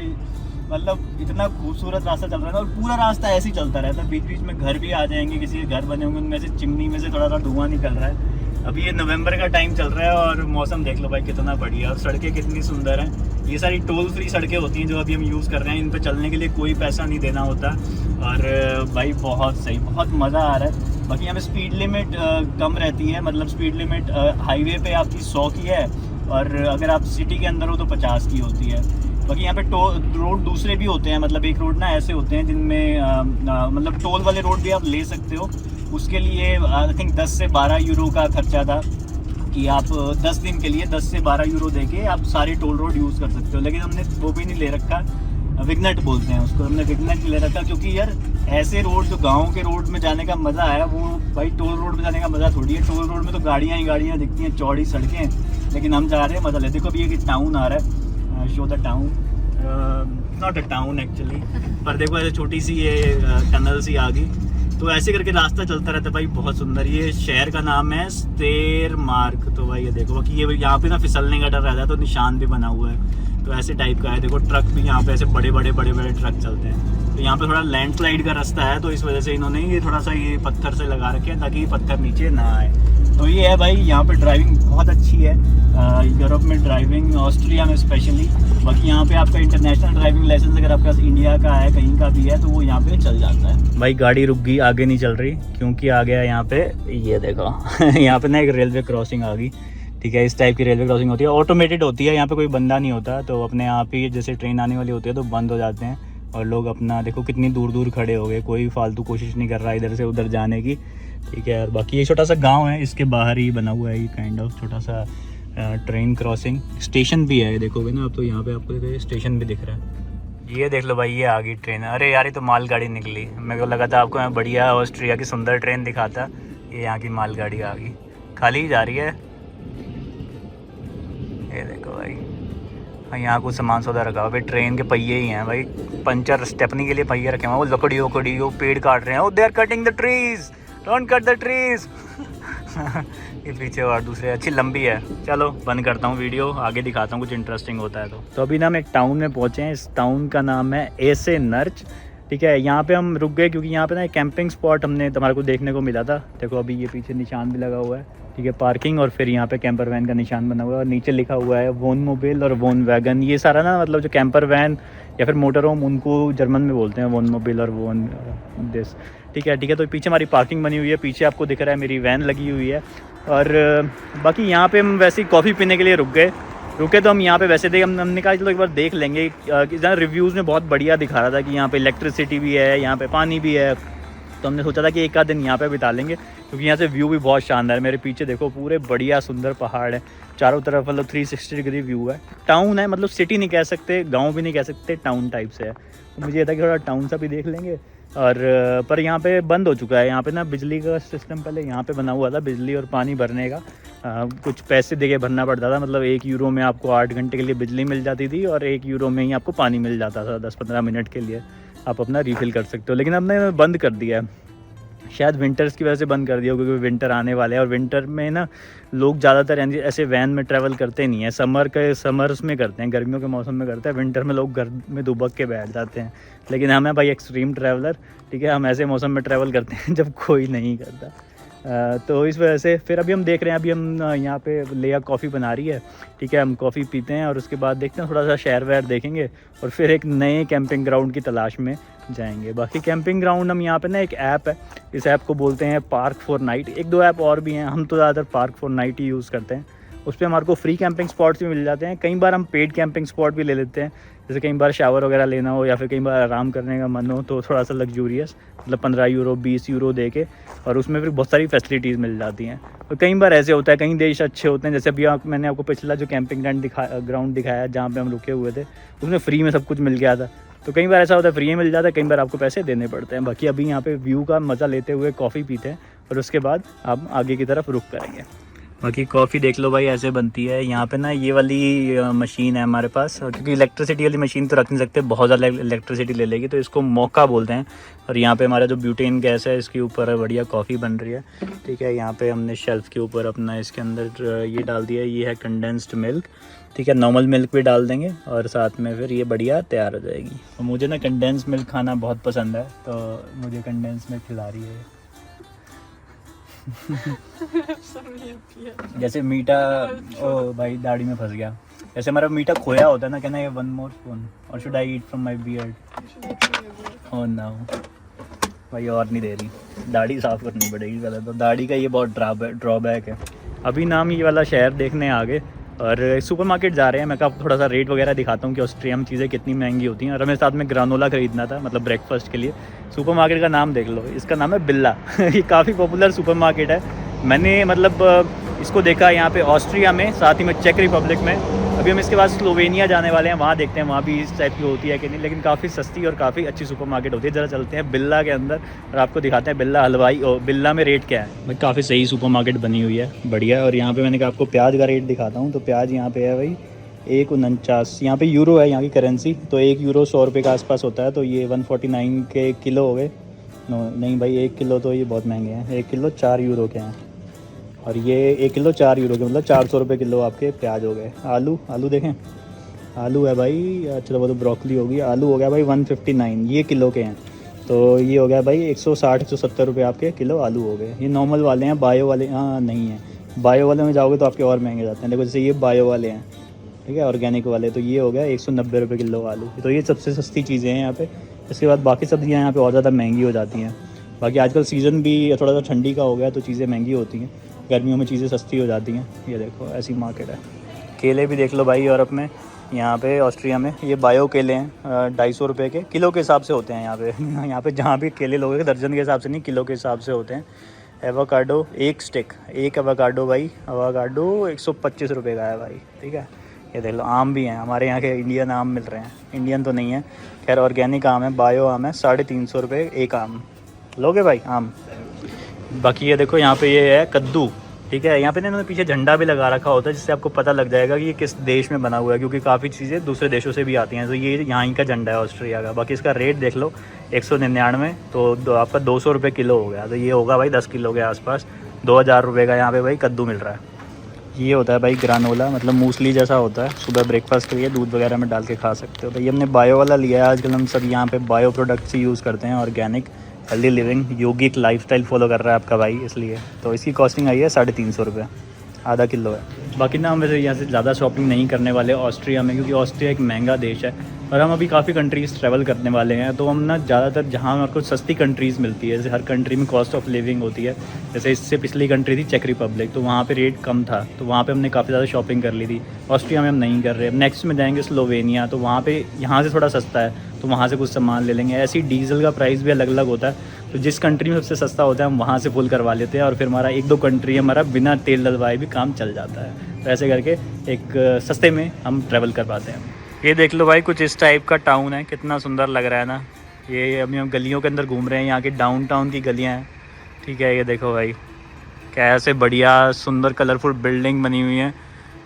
मतलब इतना खूबसूरत रास्ता चल रहा है। और पूरा रास्ता ऐसे ही चलता रहता है, बीच बीच में घर भी आ जाएंगे, किसी के घर बने होंगे, उनमें से चिमनी में से थोड़ा सा धुआं निकल रहा है। अभी ये नवंबर का टाइम चल रहा है और मौसम देख लो भाई कितना बढ़िया, और सड़कें कितनी सुंदर हैं। ये सारी टोल फ्री सड़कें होती हैं जो अभी हम यूज़ कर रहे हैं। इन पर चलने के लिए कोई पैसा नहीं देना होता, और भाई बहुत सही, बहुत मज़ा आ रहा है। बाकी यहाँ पे स्पीड लिमिट कम रहती है, मतलब स्पीड लिमिट हाईवे पे आपकी 100 की है, और अगर आप सिटी के अंदर हो तो 50 की होती है। बाकी यहाँ पे रोड दूसरे भी होते हैं, मतलब एक रोड ना ऐसे होते हैं जिनमें मतलब टोल वाले रोड भी आप ले सकते हो। उसके लिए आई थिंक 10 से 12 यूरो का खर्चा था, कि आप 10 दिन के लिए 10 से 12 यूरो देके आप सारे टोल रोड यूज़ कर सकते हो। लेकिन हमने वो भी नहीं ले रखा, विग्नेट बोलते हैं उसको, हमने विग्नेट ले रखा, क्योंकि यार ऐसे रोड जो गाँव के रोड में जाने का मज़ा है वो भाई टोल रोड में जाने का मज़ा थोड़ी है। टोल रोड में तो गाड़ियाँ ही गाड़ियाँ दिखती हैं, चौड़ी सड़कें, लेकिन हम जा रहे हैं मज़ा ले। देखो अभी एक टाउन आ रहा है, show the town, not a town actually, पर देखो ऐसे छोटी सी ये टनल सी आ गई। तो ऐसे करके रास्ता चलता रहता है भाई, बहुत सुंदर। ये शहर का नाम है स्टेरमार्क। तो भाई ये देखो कि ये यहाँ पे ना फिसलने का डर रहता है, तो निशान भी बना हुआ है, तो ऐसे टाइप का है। देखो ट्रक भी यहाँ पे ऐसे बड़े बड़े ट्रक चलते हैं। तो यहाँ पे थोड़ा लैंडस्लाइड का रास्ता है, तो इस वजह से इन्होंने ये थोड़ा सा ये पत्थर से लगा रखे हैं ताकि ये पत्थर नीचे ना आए। तो ये है भाई, यहाँ पे ड्राइविंग बहुत अच्छी है, यूरोप में ड्राइविंग, ऑस्ट्रिया में स्पेशली। बाकी यहाँ पे आपका इंटरनेशनल ड्राइविंग लाइसेंस अगर आपके पास इंडिया का है, कहीं का भी है, तो वो यहाँ पे चल जाता है। भाई गाड़ी रुक गई, आगे नहीं चल रही, क्योंकि आ गया यहाँ पे, ये देखो यहाँ पे ना एक रेलवे क्रॉसिंग आ गई, ठीक है। इस टाइप की रेलवे क्रॉसिंग होती है, ऑटोमेटेड होती है, यहाँ पे कोई बंदा नहीं होता, तो अपने आप ही जैसे ट्रेन आने वाली होती है तो बंद हो जाते हैं, और लोग अपना देखो कितनी दूर दूर खड़े हो गए, कोई फालतू कोशिश नहीं कर रहा इधर से उधर जाने की, ठीक है। और बाकी ये छोटा सा गांव है, इसके बाहर ही बना हुआ है ये काइंड ऑफ छोटा सा ट्रेन क्रॉसिंग स्टेशन भी है। देखोगे ना आप तो यहाँ पे आपको स्टेशन भी दिख रहा है। ये देख लो भाई, ये आ गई ट्रेन। अरे यार ये तो मालगाड़ी निकली, मेरे को लगा था आपको मैं बढ़िया ऑस्ट्रिया की सुंदर ट्रेन दिखाता, ये यहाँ की मालगाड़ी आ गई, खाली ही जा रही है। ये देखो भाई, यहाँ कुछ सामान सौदा रखा हुआ, भाई ट्रेन के पहिए ही हैं भाई, पंचर स्टेपनी के लिए पहिए रखे हुए हैं। वो लकड़ियों पेड़ काट रहे हैं, oh they are cutting the trees, don't cut the trees. ये पीछे और दूसरे अच्छी लंबी है। चलो बंद करता हूँ वीडियो, आगे दिखाता हूँ कुछ इंटरेस्टिंग होता है। तो अभी ना हम एक टाउन में पहुँचे हैं, इस टाउन का नाम है एसे नर्च, ठीक है। यहाँ पे हम रुक गए क्योंकि यहाँ पे ना एक कैंपिंग स्पॉट हमने तुम्हारे को देखने को मिला था। देखो अभी ये पीछे निशान भी लगा हुआ है, ठीक है, पार्किंग, और फिर यहाँ पे कैंपर वैन का निशान बना हुआ है, और नीचे लिखा हुआ है वोन मोबाइल और वोन वैगन। ये सारा ना मतलब जो कैंपर वैन या फिर मोटर होम, उनको जर्मन में बोलते हैं वोन मोबाइल और वोन दिस, ठीक है। तो पीछे हमारी पार्किंग बनी हुई है, पीछे आपको दिख रहा है मेरी वैन लगी हुई है। और बाकी यहाँ पे हम वैसे ही कॉफ़ी पीने के लिए रुके तो हम यहाँ पे वैसे थे, हमने कहा चलो एक बार देख लेंगे। रिव्यूज़ में बहुत बढ़िया दिखा रहा था कि यहाँ पे इलेक्ट्रिसिटी भी है, यहाँ पे पानी भी है, तो हमने सोचा था कि एक आध दिन यहाँ पे बिता लेंगे, क्योंकि यहाँ से व्यू भी बहुत शानदार है। मेरे पीछे देखो पूरे बढ़िया सुंदर पहाड़ है चारों तरफ, मतलब 360 डिग्री व्यू है। टाउन है, मतलब सिटी नहीं कह सकते, गांव भी नहीं कह सकते, टाउन टाइप से है। तो मुझे ये था कि थोड़ा टाउन सा भी देख लेंगे। और पर यहाँ पे बंद हो चुका है, यहाँ पे ना बिजली का सिस्टम पहले यहाँ पे बना हुआ था, बिजली और पानी भरने का, कुछ पैसे दे के भरना पड़ता था, मतलब 1 यूरो में आपको 8 घंटे के लिए बिजली मिल जाती थी और 1 यूरो में ही आपको पानी मिल जाता था 10-15 मिनट के लिए आप अपना रिफ़िल कर सकते हो। लेकिन अब ने बंद कर दिया है, शायद विंटर्स की वजह से बंद कर दिया क्योंकि विंटर आने वाले हैं और विंटर में ना लोग ज़्यादातर ऐसे वैन में ट्रैवल करते नहीं हैं। समर्स में करते हैं, गर्मियों के मौसम में करते हैं, विंटर में लोग घर में दुबक के बैठ जाते हैं। लेकिन हम हैं भाई एक्सट्रीम ट्रैवलर, ठीक है, हम ऐसे मौसम में ट्रैवल करते हैं जब कोई नहीं करता। तो इस वजह से फिर अभी हम देख रहे हैं, अभी हम यहाँ पे लेया कॉफ़ी बना रही है, ठीक है, हम कॉफ़ी पीते हैं और उसके बाद देखते हैं थोड़ा सा शहर वहर देखेंगे और फिर एक नए कैंपिंग ग्राउंड की तलाश में जाएंगे। बाकी कैंपिंग ग्राउंड हम यहाँ पे ना एक ऐप है, इस ऐप को बोलते हैं पार्क फॉर नाइट। 1-2 ऐप और भी हैं, हम तो ज़्यादातर park for night he use करते हैं। उस पर हमारे को फ्री कैंपिंग स्पॉट्स भी मिल जाते हैं, कई बार हम पेड कैंपिंग स्पॉट भी ले लेते हैं, जैसे कई बार शावर वगैरह लेना हो या फिर कई बार आराम करने का मन हो तो थोड़ा सा लग्जूरियस, मतलब 15 यूरो 20 यूरो दे के, और उसमें फिर बहुत सारी फैसिलिटीज़ मिल जाती हैं। और कई बार ऐसे होता है, कई देश अच्छे होते हैं, जैसे अभी मैंने आपको पिछला जो कैंपिंग ग्राउंड दिखाया जहाँ पे हम रुके हुए थे, उसमें फ्री में सब कुछ मिल गया था। तो कई बार ऐसा होता है फ्री में मिल जाता है, कई बार आपको पैसे देने पड़ते हैं। बाकी अभी यहाँ पे व्यू का मज़ा लेते हुए कॉफ़ी पीते हैं और उसके बाद आप आगे की तरफ रुख करेंगे। बाकी कॉफ़ी देख लो भाई ऐसे बनती है यहाँ पे ना, ये वाली मशीन है हमारे पास, क्योंकि इलेक्ट्रिसिटी वाली मशीन तो रख नहीं सकते, बहुत ज़्यादा इलेक्ट्रिसिटी ले लेगी, तो इसको मौका बोलते हैं। और यहाँ पे हमारा जो ब्यूटेन गैस है इसके ऊपर बढ़िया कॉफ़ी बन रही है, ठीक है। यहाँ पे हमने शेल्फ़ के ऊपर अपना इसके अंदर ये डाल दिया, ये है कंडेंस्ड मिल्क, ठीक है, नॉर्मल मिल्क भी डाल देंगे और साथ में फिर ये बढ़िया तैयार हो जाएगी। और मुझे ना कंडेंस मिल्क खाना बहुत पसंद है, तो मुझे कंडेंस मिल्क खिला रही है। जैसे मीठा, ओ भाई दाढ़ी में फंस गया, जैसे हमारा मीठा खोया होता है ना, कहना ये 1 मोर स्पून और should I eat from my beard? Oh no भाई, और नहीं दे रही, दाढ़ी साफ़ करनी पड़ेगी पहले तो, दाढ़ी का ये बहुत ड्रॉबैक है। अभी नाम ये वाला शहर देखने आ गए और सुपरमार्केट जा रहे हैं। मैं आपको थोड़ा सा रेट वगैरह दिखाता हूँ कि ऑस्ट्रिया में चीज़ें कितनी महंगी होती हैं। और हमें साथ में ग्रानोला ख़रीदना था, मतलब ब्रेकफास्ट के लिए। सुपरमार्केट का नाम देख लो, इसका नाम है बिल्ला ये काफ़ी पॉपुलर सुपरमार्केट है। मैंने मतलब इसको देखा यहाँ पे ऑस्ट्रिया में, साथ ही में चेक रिपब्लिक में। अभी हम इसके बाद स्लोवेनिया जाने वाले हैं, वहाँ देखते हैं वहाँ भी इस टाइप की होती है कि नहीं, लेकिन काफ़ी सस्ती और काफ़ी अच्छी सुपरमार्केट होती है। ज़रा चलते हैं बिल्ला के अंदर और आपको दिखाते हैं बिल्ला हलवाई और बिल्ला में रेट क्या है। भाई काफ़ी सही सुपरमार्केट बनी हुई है, बढ़िया। और यहाँ पे मैंने कहा आपको प्याज का रेट दिखाता हूँ, तो प्याज यहाँ पे है भाई 1.49, यहाँ पे यूरो है यहाँ की करेंसी, तो 1 यूरो 100 रुपये के आसपास होता है, तो ये 149 के किलो हो गए। नहीं भाई 1 किलो तो ये बहुत महंगे हैं, 1 किलो 4 यूरो के हैं, और ये 1 किलो 4 यूरो के, मतलब 400 रुपये किलो आपके प्याज हो गए। आलू देखें, आलू है भाई, अच्छा वो तो ब्रोकली होगी, आलू हो गया भाई 159, ये किलो के हैं, तो ये हो गया भाई 160-170 रुपये आपके किलो आलू हो गए। ये नॉर्मल वाले हैं, बायो वाले हाँ नहीं है, बायो वाले में जाओगे तो आपके और महंगे जाते हैं। देखो जैसे ये बायो वाले हैं, ठीक है, ऑर्गेनिक वाले, तो ये हो गया 190 रुपये किलो आलू। तो ये सबसे सस्ती चीज़ें हैं यहाँ पे। इसके बाद बाकी सब्जियाँ यहाँ पे और ज़्यादा महंगी हो जाती हैं। बाकी आजकल सीज़न भी थोड़ा सा ठंडी का हो गया, तो चीज़ें महंगी होती हैं, गर्मियों में चीज़ें सस्ती हो जाती हैं। ये देखो ऐसी मार्केट है। केले भी देख लो भाई यूरोप में, यहाँ पे ऑस्ट्रिया में ये बायो केले हैं, 250 रुपये के किलो के हिसाब से होते हैं यहाँ पे यहाँ पे जहाँ भी केले लोगे दर्जन के हिसाब से नहीं, किलो के हिसाब से होते हैं। एवोकाडो एक स्टिक, एक एवोकाडो भाई, एवोकाडो 125 रुपये का है भाई, ठीक है। ये देख लो आम भी हैं, हमारे यहाँ के इंडियन आम मिल रहे हैं, इंडियन तो नहीं है खैर, ऑर्गेनिक आम है, बायो आम है, 350 रुपये एक आम। लोगे भाई आम? बाकी ये देखो यहाँ पे ये है कद्दू, ठीक है। यहाँ पे ना इन्होंने पीछे झंडा भी लगा रखा होता है, जिससे आपको पता लग जाएगा कि ये किस देश में बना हुआ है, क्योंकि काफ़ी चीज़ें दूसरे देशों से भी आती हैं। तो ये यहाँ ही का झंडा है ऑस्ट्रिया का। बाकी इसका रेट देख लो 199, तो आपका 200 रुपये किलो हो गया, तो ये होगा भाई 10 किलो के आसपास, 2000 रुपये का यहाँ पे भाई कद्दू मिल रहा है। ये होता है भाई ग्रानोला, मतलब मूसली जैसा होता है, सुबह ब्रेकफास्ट के लिए दूध वगैरह में डाल के खा सकते हो। तो ये हमने बायो वाला लिया है। आजकल हम सब यहाँ पे बायो प्रोडक्ट्स ही यूज़ करते हैं, ऑर्गेनिक, हेल्दी लिविंग, यौगिक लाइफस्टाइल फॉलो कर रहा है आपका भाई, इसलिए। तो इसकी कॉस्टिंग आई है 350 रुपये, आधा किलो है। बाकी ना हम वैसे यहाँ से ज़्यादा शॉपिंग नहीं करने वाले ऑस्ट्रिया में, क्योंकि ऑस्ट्रिया एक महंगा देश है और हम अभी काफ़ी कंट्रीज़ ट्रैवल करने वाले हैं। तो हम ना ज़्यादातर जहाँ हमारे सस्ती कंट्रीज़ मिलती है, जैसे हर कंट्री में कॉस्ट ऑफ लिविंग होती है, जैसे इससे पिछली कंट्री थी चेक रिपब्लिक, तो वहाँ पे रेट कम था, तो वहाँ पे हमने काफ़ी ज़्यादा शॉपिंग कर ली थी। ऑस्ट्रिया में हम नहीं कर रहे। नेक्स्ट में जाएंगे स्लोवेनिया, तो वहाँ पे यहाँ से थोड़ा सस्ता है, तो वहाँ से कुछ सामान ले लेंगे। ऐसे ही डीजल का प्राइस भी अलग अलग होता है, तो जिस कंट्री में सबसे सस्ता होता है हम वहाँ से फुल करवा लेते हैं, और फिर हमारा 1-2 कंट्री हमारा बिना तेल डलवाए भी काम चल जाता है। तो ऐसे करके एक सस्ते में हम ट्रैवल कर पाते हैं। ये देख लो भाई कुछ इस टाइप का टाउन है, कितना सुंदर लग रहा है ना। ये अभी हम गलियों के अंदर घूम रहे हैं, यहाँ की डाउनटाउन की गलियाँ हैं, ठीक है। ये देखो भाई कैसे बढ़िया सुंदर कलरफुल बिल्डिंग बनी हुई है।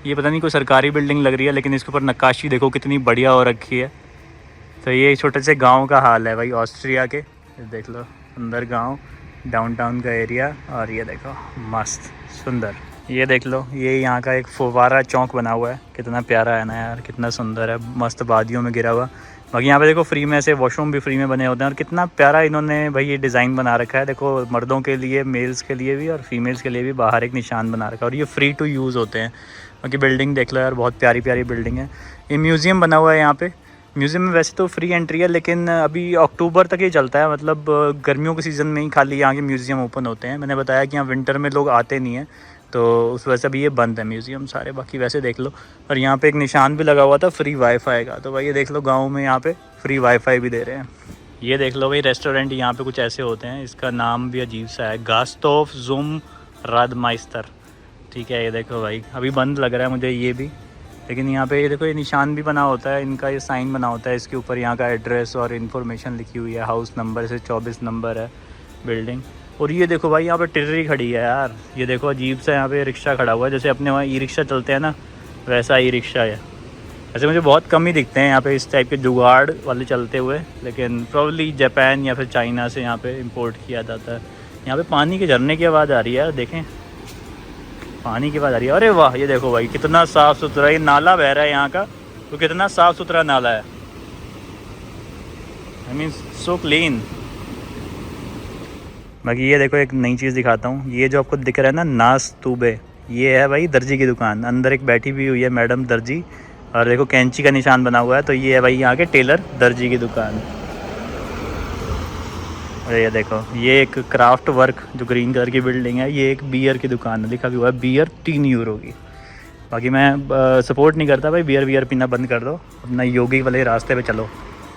ये पता नहीं कोई सरकारी बिल्डिंग लग रही है, लेकिन इसके ऊपर नक्काशी देखो कितनी बढ़िया हो रखी है। तो ये छोटे से गांव का हाल है भाई ऑस्ट्रिया के। देख लो अंदर गांव, डाउनटाउन का एरिया, और ये देखो मस्त सुंदर। ये देख लो ये यहाँ का एक फुवारा चौक बना हुआ है, कितना प्यारा है ना यार, कितना सुंदर है, मस्त वादियों में गिरा हुआ। बाकी यहाँ पे देखो फ्री में से वॉशरूम भी फ्री में बने होते हैं, और कितना प्यारा इन्होंने भाई ये डिज़ाइन बना रखा है। देखो मर्दों के लिए, मेल्स के लिए भी और फीमेल्स के लिए भी बाहर एक निशान बना रखा है, और ये फ्री टू यूज़ होते हैं। बाकी बिल्डिंग देख लो यार, बहुत प्यारी प्यारी बिल्डिंग है। ये म्यूज़ियम बना हुआ है यहाँ पे। म्यूज़ियम में वैसे तो फ्री एंट्री है, लेकिन अभी अक्टूबर तक ये चलता है, मतलब गर्मियों के सीज़न में ही खाली यहाँ के म्यूज़ियम ओपन होते हैं। मैंने बताया कि यहाँ विंटर में लोग आते नहीं हैं, तो उस वजह से अभी ये बंद है म्यूज़ियम सारे। बाकी वैसे देख लो, और यहाँ पे एक निशान भी लगा हुआ था फ्री वाईफाई का। तो भाई ये देख लो गांव में यहाँ पे फ्री वाईफाई भी दे रहे हैं। ये देख लो भाई रेस्टोरेंट यहाँ पे कुछ ऐसे होते हैं, इसका नाम भी अजीब सा है, गास्तोफ ज़ूम रादमाइस्टर। ठीक है, ये देखो भाई अभी बंद लग रहा है मुझे ये भी, लेकिन यहाँ पे ये देखो ये निशान भी बना होता है इनका, ये साइन बना होता है इसके ऊपर, यहाँ का एड्रेस और इन्फॉर्मेशन लिखी हुई है, हाउस नंबर से 24 नंबर है बिल्डिंग। और ये देखो भाई यहाँ पे टिर्री खड़ी है यार, ये देखो अजीब सा यहाँ पे रिक्शा खड़ा हुआ है, जैसे अपने वहाँ ई रिक्शा चलते हैं ना, वैसा ई रिक्शा है। ऐसे मुझे बहुत कम ही दिखते हैं यहाँ पे इस टाइप के जुगाड़ वाले चलते हुए, लेकिन प्रॉब्ली जापान या फिर चाइना से यहाँ पे इंपोर्ट किया जाता है। यहाँ पे पानी के झरने की आवाज़ आ रही है यार, देखें पानी की आवाज़ आ रही है। अरे वाह, ये देखो भाई कितना साफ़ सुथरा ये नाला बह रहा है यहाँ का, तो कितना साफ़ सुथरा नाला है, आई मीन सो क्लीन। बाकी ये देखो एक नई चीज़ दिखाता हूँ, ये जो आपको दिख रहा है ना नास तूबे, ये है भाई दर्जी की दुकान। अंदर एक बैठी भी हुई है मैडम दर्जी, और देखो कैंची का निशान बना हुआ है, तो ये है भाई यहाँ के टेलर दर्जी की दुकान। और ये देखो ये एक क्राफ्ट वर्क जो ग्रीन कलर की बिल्डिंग है, ये एक बियर की दुकान है, लिखा भी हुआ है बियर 3 यूरो की। बाकी मैं सपोर्ट नहीं करता भाई, बियर पीना बंद कर दो, अपना योगी वाले रास्ते पे चलो।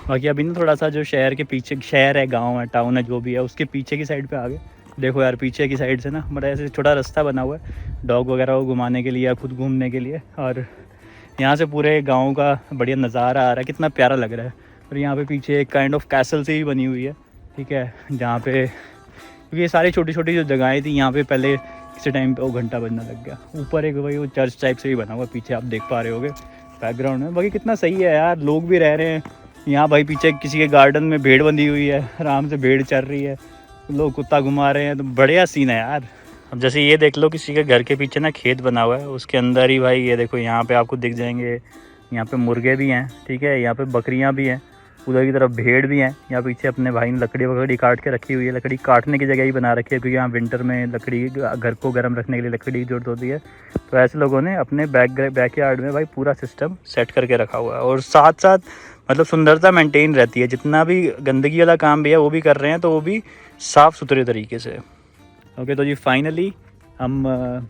बाकी अभी ना थोड़ा सा जो शहर के पीछे, शहर है गांव है टाउन है जो भी है, उसके पीछे की साइड पे आ गए। देखो यार पीछे की साइड से ना बड़ा ऐसे छोटा रास्ता बना हुआ है डॉग वगैरह को घुमाने के लिए या खुद घूमने के लिए, और यहाँ से पूरे गांव का बढ़िया नज़ारा आ रहा है, कितना प्यारा लग रहा है। और यहाँ पे पीछे एक काइंड ऑफ कैसल से भी बनी हुई है, ठीक है, जहाँ पे ये सारी छोटी छोटी जो जगहें थी यहाँ पे पहले किसी टाइम पे वो घंटा बजना लग गया। ऊपर एक भाई वो चर्च टाइप से भी बना हुआ, पीछे आप देख पा रहे होगे बैकग्राउंड में। बाकी कितना सही है यार, लोग भी रह रहे हैं यहाँ भाई। पीछे किसी के गार्डन में भेड़ बंधी हुई है, आराम से भेड़ चल रही है, लोग कुत्ता घुमा रहे हैं, तो बढ़िया सीन है यार। अब जैसे ये देख लो किसी के घर के पीछे ना खेत बना हुआ है, उसके अंदर ही भाई ये देखो यहाँ पे आपको दिख जाएंगे, यहाँ पे मुर्गे भी हैं, ठीक है, यहाँ पे बकरियाँ भी हैं, उधर की तरफ भेड़ भी हैं। यहाँ पीछे अपने भाई ने लकड़ी वकड़ी काट के रखी हुई है, लकड़ी काटने की जगह ही बना रखी है, क्योंकि यहाँ विंटर में लकड़ी घर को गर्म रखने के लिए लकड़ी की जरूरत होती है। तो ऐसे लोगों ने अपने बैकयार्ड में भाई पूरा सिस्टम सेट करके रखा हुआ है, और साथ साथ मतलब सुंदरता मेंटेन रहती है, जितना भी गंदगी वाला काम भी है वो भी कर रहे हैं, तो वो भी साफ़ सुथरे तरीके से। ओके, तो जी फाइनली हम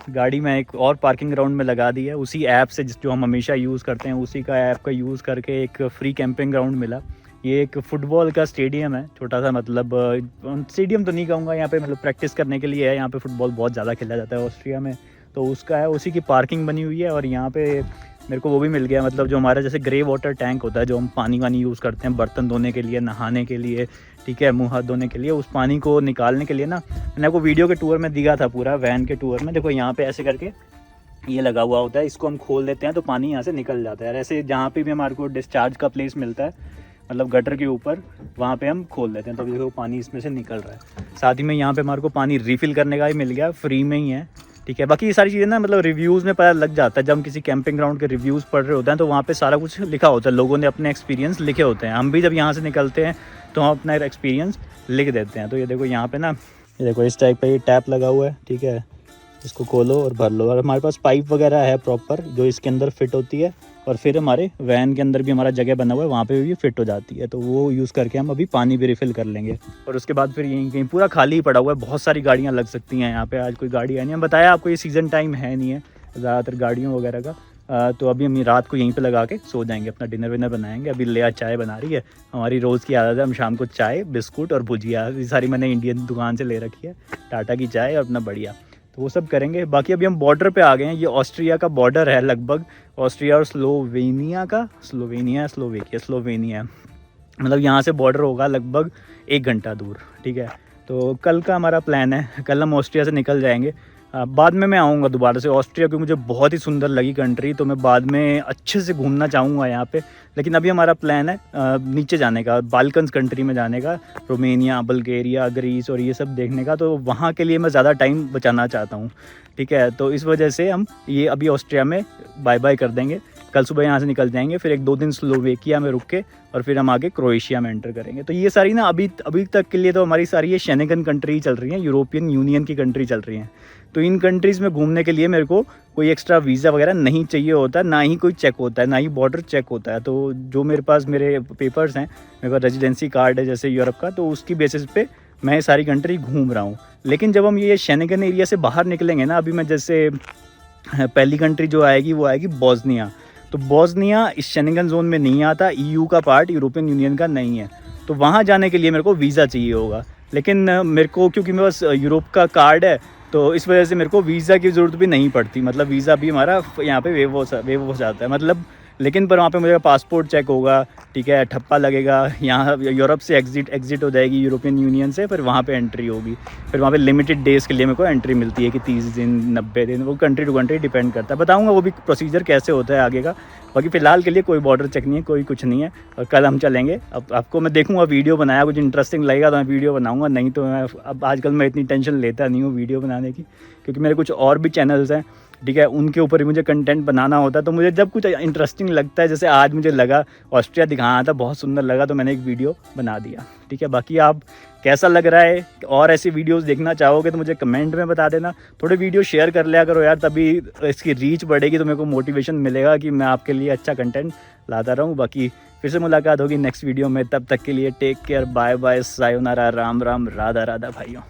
गाड़ी में एक और पार्किंग ग्राउंड में लगा दी है, उसी ऐप से जो हम हमेशा यूज़ करते हैं, उसी का ऐप का यूज़ करके एक फ्री कैंपिंग ग्राउंड मिला। ये एक फुटबॉल का स्टेडियम है छोटा सा, मतलब स्टेडियम तो नहीं कहूँगा, यहाँ पे मतलब प्रैक्टिस करने के लिए है। यहाँ पे फुटबॉल बहुत ज़्यादा खेला जाता है ऑस्ट्रिया में, तो उसका है, उसी की पार्किंग बनी हुई है। और यहाँ पे मेरे को वो भी मिल गया, मतलब जो हमारा जैसे ग्रे वाटर टैंक होता है, जो हम पानी वानी यूज़ करते हैं बर्तन धोने के लिए, नहाने के लिए, ठीक है, मुँह हाथ धोने के लिए, उस पानी को निकालने के लिए ना, मैंने आपको वीडियो के टूर में दिखा था, पूरा वैन के टूर में। देखो यहाँ पे ऐसे करके ये लगा हुआ होता है, इसको हम खोल देते हैं तो पानी यहाँ से निकल जाता है। ऐसे जहाँ पे भी हमारे को डिस्चार्ज का प्लेस मिलता है, मतलब गटर के ऊपर, वहाँ पे हम खोल देते हैं, तो देखो पानी इसमें से निकल रहा है। साथ ही में यहाँ पे हमारे को पानी रिफ़िल करने का भी मिल गया, फ्री में ही है, ठीक है। बाकी ये सारी चीज़ें ना मतलब रिव्यूज़ में पता लग जाता है, जब हम किसी कैंपिंग ग्राउंड के रिव्यूज़ पढ़ रहे होते हैं तो वहाँ पे सारा कुछ लिखा होता है, लोगों ने अपने एक्सपीरियंस लिखे होते हैं। हम भी जब यहाँ से निकलते हैं तो हम अपना एक्सपीरियंस लिख देते हैं। तो ये देखो यहाँ पे ना, ये देखो इस टाइप का ये टैप लगा हुआ है, ठीक है, इसको खोलो और भर लो। और हमारे पास पाइप वगैरह है प्रॉपर, जो इसके अंदर फिट होती है, और फिर हमारे वैन के अंदर भी हमारा जगह बना हुआ है, वहाँ पे भी फिट हो जाती है, तो वो यूज़ करके हम अभी पानी भी रिफ़िल कर लेंगे। और उसके बाद फिर यहीं कहीं पूरा खाली ही पड़ा हुआ है, बहुत सारी गाड़ियाँ लग सकती हैं यहाँ पे। आज कोई गाड़ी है नहीं, हम बताया आपको ये सीज़न टाइम है नहीं है ज़्यादातर गाड़ियों वगैरह का। तो अभी हम रात को यहीं पे लगा के सो जाएंगे, अपना डिनर विनर बनाएंगे। अभी लेया चाय बना रही है, हमारी रोज़ की आदत है, हम शाम को चाय बिस्कुट और भुजिया, ये सारी मैंने इंडियन दुकान से ले रखी है, टाटा की चाय और अपना बढ़िया, तो वो सब करेंगे। बाकी अभी हम बॉर्डर पे आ गए हैं, ये ऑस्ट्रिया का बॉर्डर है लगभग, ऑस्ट्रिया और स्लोवेनिया, मतलब यहाँ से बॉर्डर होगा लगभग 1 घंटा दूर, ठीक है। तो कल का हमारा प्लान है, कल हम ऑस्ट्रिया से निकल जाएंगे। बाद में मैं आऊँगा दोबारा से ऑस्ट्रिया, क्योंकि मुझे बहुत ही सुंदर लगी कंट्री, तो मैं बाद में अच्छे से घूमना चाहूँगा यहाँ पे। लेकिन अभी हमारा प्लान है नीचे जाने का, बाल्कन्स कंट्री में जाने का, रोमेनिया, बल्गेरिया, ग्रीस और ये सब देखने का। तो वहाँ के लिए मैं ज़्यादा टाइम बचाना चाहता हूँ, ठीक है। तो इस वजह से हम ये अभी ऑस्ट्रिया में बाय बाय कर देंगे, कल सुबह यहाँ से निकल जाएंगे, फिर 1-2 दिन स्लोवेकिया में रुक के और फिर हम आगे क्रोएशिया में एंटर करेंगे। तो ये सारी ना अभी तक के लिए तो हमारी सारी ये शेंगन कंट्री चल रही हैं, यूरोपियन यूनियन की कंट्री चल रही हैं। तो इन कंट्रीज़ में घूमने के लिए मेरे को कोई एक्स्ट्रा वीज़ा वगैरह नहीं चाहिए होता, ना ही कोई चेक होता है, ना ही बॉर्डर चेक होता है। तो जो मेरे पास मेरे पेपर्स हैं, मेरे पास रेजिडेंसी कार्ड है जैसे यूरोप का, तो उसकी बेसिस पे मैं सारी कंट्री घूम रहा हूँ। लेकिन जब हम ये शेंगन एरिया से बाहर निकलेंगे ना, अभी मैं जैसे पहली कंट्री जो आएगी वो आएगी बोस्निया। तो बोस्निया इस शेंगन जोन में नहीं आता, ईयू का पार्ट, यूरोपियन यूनियन का नहीं है। तो वहाँ जाने के लिए मेरे को वीज़ा चाहिए होगा। लेकिन मेरे को, क्योंकि मेरे पास यूरोप का कार्ड है, तो इस वजह से मेरे को वीज़ा की ज़रूरत भी नहीं पड़ती। मतलब वीज़ा भी हमारा यहाँ पे वेव हो जाता है, मतलब। लेकिन पर वहाँ पे मुझे पासपोर्ट चेक होगा, ठीक है, ठप्पा लगेगा। यहाँ यूरोप से एग्ज़िट हो जाएगी यूरोपियन यूनियन से, फिर वहाँ पे एंट्री होगी। फिर वहाँ पे लिमिटेड डेज़ के लिए मेरे को एंट्री मिलती है कि 30 दिन, 90 दिन, वो कंट्री टू कंट्री डिपेंड करता है। बताऊँगा वो भी प्रोसीजर कैसे होता है आगे का। बाकी फ़िलहाल के लिए कोई बॉर्डर चेक नहीं है, कोई कुछ नहीं है। और कल हम चलेंगे। अब आपको मैं देखूँगा, वीडियो बनाया कुछ इंटरेस्टिंग लगेगा तो मैं वीडियो बनाऊँगा, नहीं तो मैं अब आजकल मैं इतनी टेंशन लेता नहीं हूँ वीडियो बनाने की, क्योंकि मेरे कुछ और भी चैनल्स हैं, ठीक है, उनके ऊपर ही मुझे कंटेंट बनाना होता है। तो मुझे जब कुछ इंटरेस्टिंग लगता है, जैसे आज मुझे लगा ऑस्ट्रिया दिखाना था, बहुत सुंदर लगा, तो मैंने एक वीडियो बना दिया, ठीक है। बाकी आप कैसा लग रहा है, और ऐसी वीडियोस देखना चाहोगे तो मुझे कमेंट में बता देना। थोड़े वीडियो शेयर कर लिया करो यार, तभी इसकी रीच बढ़ेगी, तो मेरे को मोटिवेशन मिलेगा कि मैं आपके लिए अच्छा कंटेंट लाता रहूँ। बाकी फिर से मुलाकात होगी नेक्स्ट वीडियो में, तब तक के लिए टेक केयर, बाय बाय, सायोनारा, राम राम, राधा राधा भाइयों।